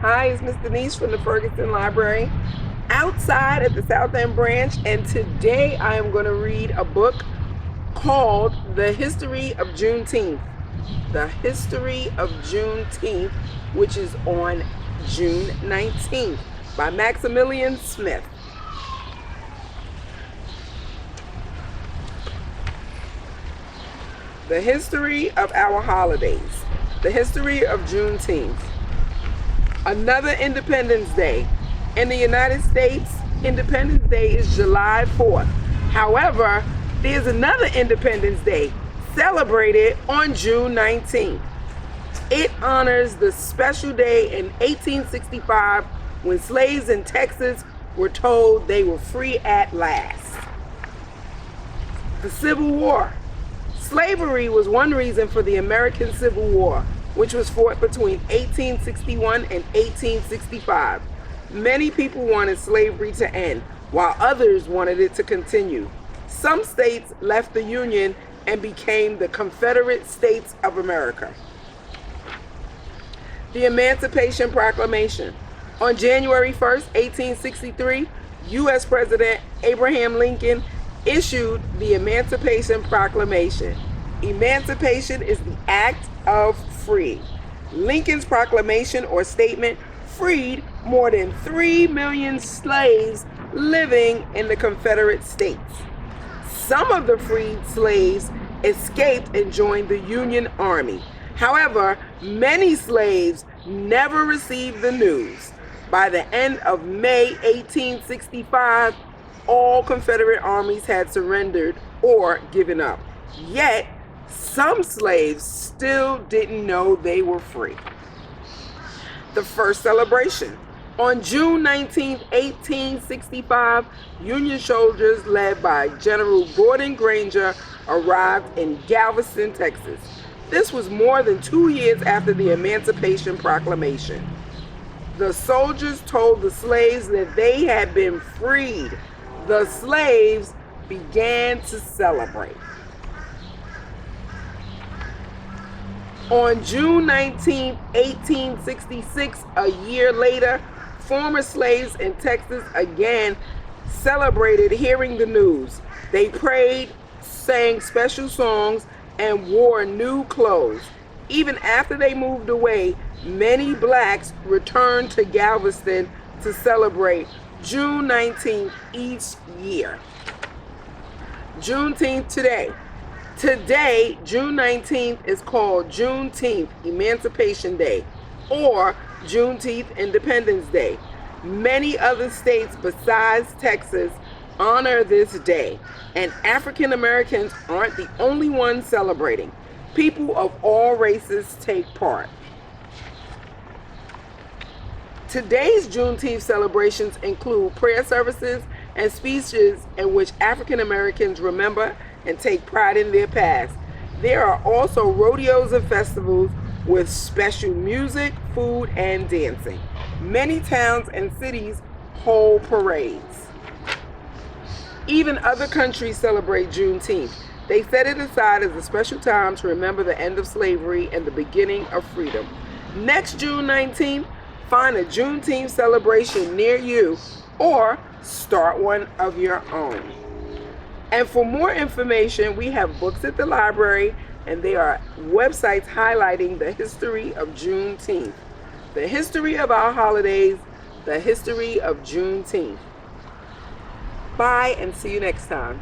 Hi, it's Miss Denise from the Ferguson Library outside at the South End branch, and today I am going to read a book called The History of Juneteenth. The History of Juneteenth, which is on June 19th by Maximilian Smith. The history of our holidays. The history of Juneteenth. Another Independence Day. In the United States, Independence Day is July 4th. However, there's another Independence Day celebrated on June 19th. It honors the special day in 1865 when slaves in Texas were told they were free at last. The Civil War. Slavery was one reason for the American Civil War, which was fought between 1861 and 1865. Many people wanted slavery to end, while others wanted it to continue. Some states left the Union and became the Confederate States of America. The Emancipation Proclamation. On January 1st, 1863, U.S. President Abraham Lincoln issued the Emancipation Proclamation. Emancipation is the act of free. Lincoln's proclamation or statement freed more than 3 million slaves living in the Confederate States. Some of the freed slaves escaped and joined the Union Army. However, many slaves never received the news. By the end of May 1865, all Confederate armies had surrendered or given up. Yet, some slaves still didn't know they were free. The first celebration. On June 19, 1865, Union soldiers led by General Gordon Granger arrived in Galveston, Texas. This was more than 2 years after the Emancipation Proclamation. The soldiers told the slaves that they had been freed. The slaves began to celebrate. On June 19, 1866, a year later, former slaves in Texas again celebrated hearing the news. They prayed, sang special songs, and wore new clothes. Even after they moved away, many blacks returned to Galveston to celebrate June 19th each year. Juneteenth today. Today, June 19th, is called Juneteenth, Emancipation Day, or Juneteenth, Independence Day. Many other states besides Texas honor this day, and African Americans aren't the only ones celebrating. People of all races take part. Today's Juneteenth celebrations include prayer services and speeches in which African Americans remember and take pride in their past. There are also rodeos and festivals with special music, food, and dancing. Many towns and cities hold parades. Even other countries celebrate Juneteenth. They set it aside as a special time to remember the end of slavery and the beginning of freedom. Next June 19th, find a Juneteenth celebration near you or start one of your own. And for more information, we have books at the library, and there are websites highlighting the history of Juneteenth, the history of our holidays, the history of Juneteenth. Bye, and see you next time.